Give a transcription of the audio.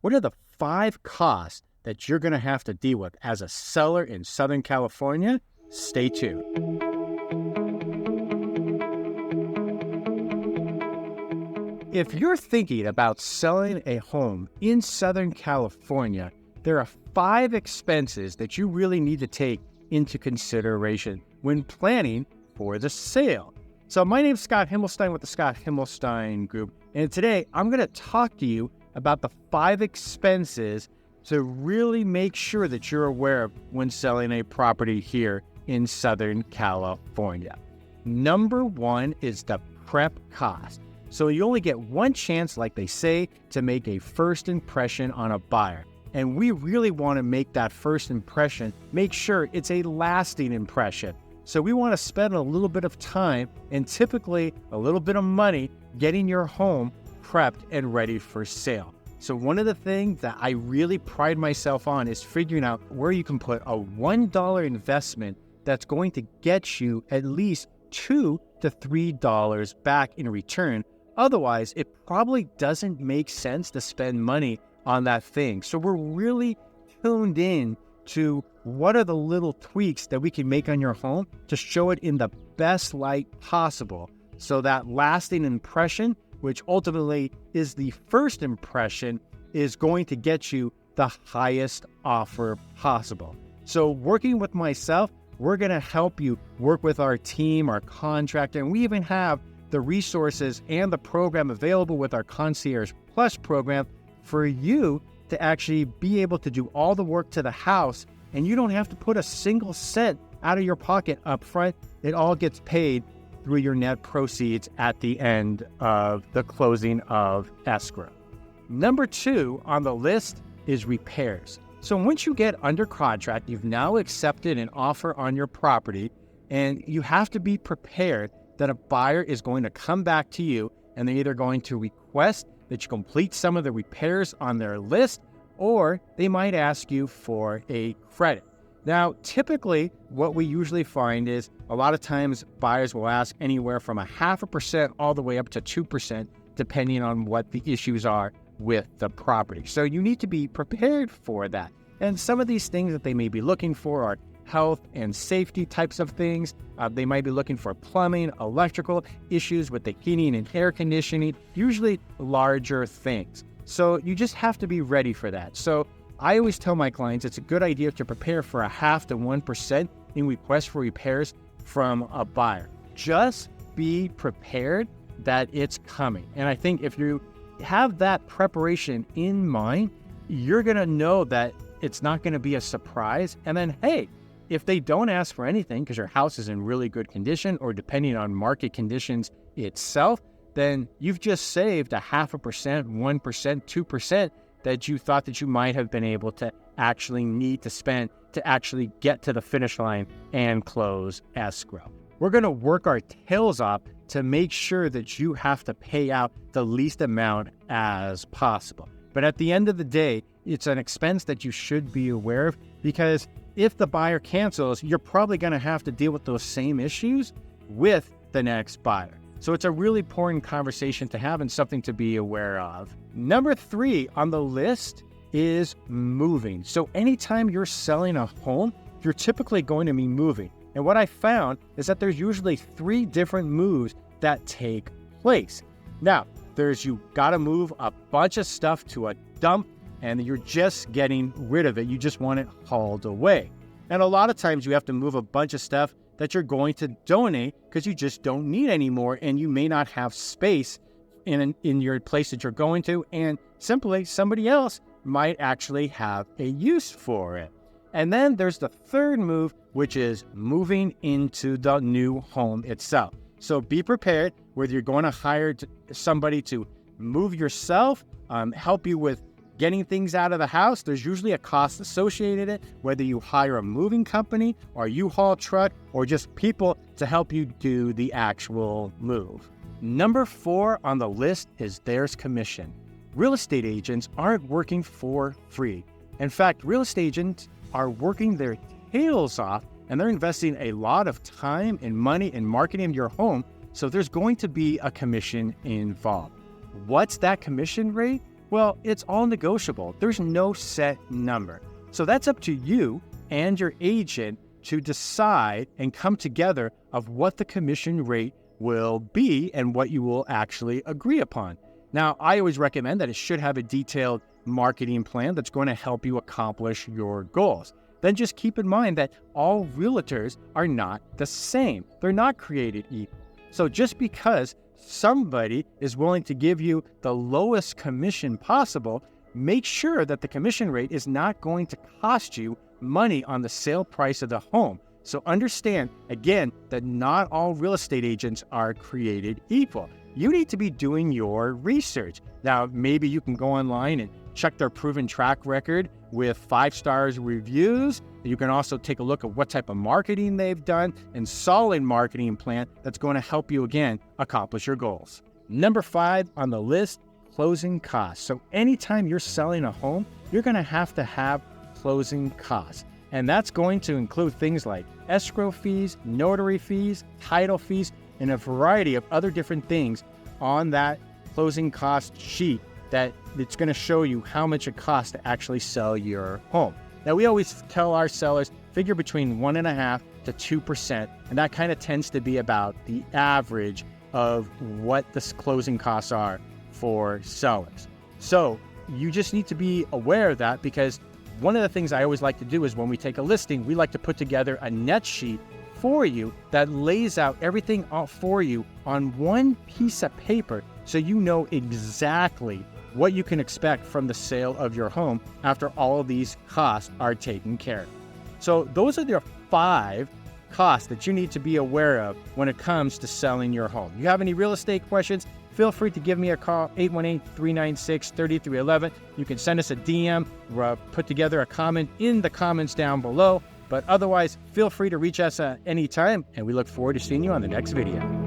What are the 5 costs that you're going to have to deal with as a seller in Southern California? Stay tuned. If you're thinking about selling a home in Southern California, there are 5 expenses that you really need to take into consideration when planning for the sale. So my name is Scott Himelstein with the Scott Himelstein Group, and today I'm going to talk to you about the 5 expenses to really make sure that you're aware of when selling a property here in Southern California. Number 1 is the prep cost. So you only get one chance, like they say, to make a first impression on a buyer. And we really want to make that first impression, make sure it's a lasting impression. So we want to spend a little bit of time and typically a little bit of money getting your home prepped and ready for sale. So one of the things that I really pride myself on is figuring out where you can put a $1 investment that's going to get you at least $2 to $3 back in return. Otherwise, it probably doesn't make sense to spend money on that thing. So we're really tuned in to what are the little tweaks that we can make on your home to show it in the best light possible. So that lasting impression, which ultimately is the first impression, is going to get you the highest offer possible. So working with myself, we're going to help you work with our team, our contractor, and we even have the resources and the program available with our Concierge Plus program for you to actually be able to do all the work to the house, and you don't have to put a single cent out of your pocket up front. It all gets paid through your net proceeds at the end of the closing of escrow. Number 2 on the list is repairs. So once you get under contract, you've now accepted an offer on your property, and you have to be prepared that a buyer is going to come back to you and they're either going to request that you complete some of the repairs on their list, or they might ask you for a credit. Now, typically, what we usually find is a lot of times buyers will ask anywhere from 0.5% all the way up to 2%, depending on what the issues are with the property. So you need to be prepared for that. And some of these things that they may be looking for are health and safety types of things. They might be looking for plumbing, electrical issues with the heating and air conditioning, usually larger things. So you just have to be ready for that. So I always tell my clients it's a good idea to prepare for 0.5% to 1% in requests for repairs from a buyer. Just be prepared that it's coming. And I think if you have that preparation in mind, you're going to know that it's not going to be a surprise. And then, hey, if they don't ask for anything because your house is in really good condition, or depending on market conditions itself, then you've just saved 0.5%, 1%, 2% that you thought that you might have been able to actually need to spend to actually get to the finish line and close escrow. We're going to work our tails off to make sure that you have to pay out the least amount as possible. But at the end of the day, it's an expense that you should be aware of, because if the buyer cancels, you're probably going to have to deal with those same issues with the next buyer. So it's a really important conversation to have and something to be aware of. Number 3 on the list is moving. So anytime you're selling a home, you're typically going to be moving. And what I found is that there's usually 3 different moves that take place. Now, you got to move a bunch of stuff to a dump, and you're just getting rid of it. You just want it hauled away. And a lot of times you have to move a bunch of stuff that you're going to donate because you just don't need anymore, and you may not have space in your place that you're going to, and simply somebody else might actually have a use for it. And then there's the third move, which is moving into the new home itself. So be prepared, whether you're going to hire somebody to move yourself, help you with getting things out of the house. There's usually a cost associated with it, whether you hire a moving company or a U-Haul truck or just people to help you do the actual move. Number 4 on the list is there's commission. Real estate agents aren't working for free. In fact, real estate agents are working their tails off, and they're investing a lot of time and money in marketing your home, so there's going to be a commission involved. What's that commission rate? Well, it's all negotiable. There's no set number. So that's up to you and your agent to decide and come together of what the commission rate will be and what you will actually agree upon. Now, I always recommend that it should have a detailed marketing plan that's going to help you accomplish your goals. Then just keep in mind that all realtors are not the same. They're not created equal. So just because somebody is willing to give you the lowest commission possible, make sure that the commission rate is not going to cost you money on the sale price of the home. So understand, again, that not all real estate agents are created equal. You need to be doing your research. Now, maybe you can go online and check their proven track record with 5-star reviews. You can also take a look at what type of marketing they've done and solid marketing plan that's going to help you, again, accomplish your goals. Number 5 on the list, closing costs. So anytime you're selling a home, you're going to have closing costs. And that's going to include things like escrow fees, notary fees, title fees, and a variety of other different things on that closing cost sheet that it's going to show you how much it costs to actually sell your home. Now, we always tell our sellers, figure between 1.5% to 2%, and that kind of tends to be about the average of what the closing costs are for sellers. So you just need to be aware of that, because one of the things I always like to do is when we take a listing, we like to put together a net sheet for you that lays out everything out for you on one piece of paper, so you know exactly what you can expect from the sale of your home after all of these costs are taken care of. So those are the 5 costs that you need to be aware of when it comes to selling your home. You have any real estate questions? Feel free to give me a call, 818-396-3311. You can send us a DM, or put together a comment in the comments down below. But otherwise, feel free to reach us at any time, and we look forward to seeing you on the next video.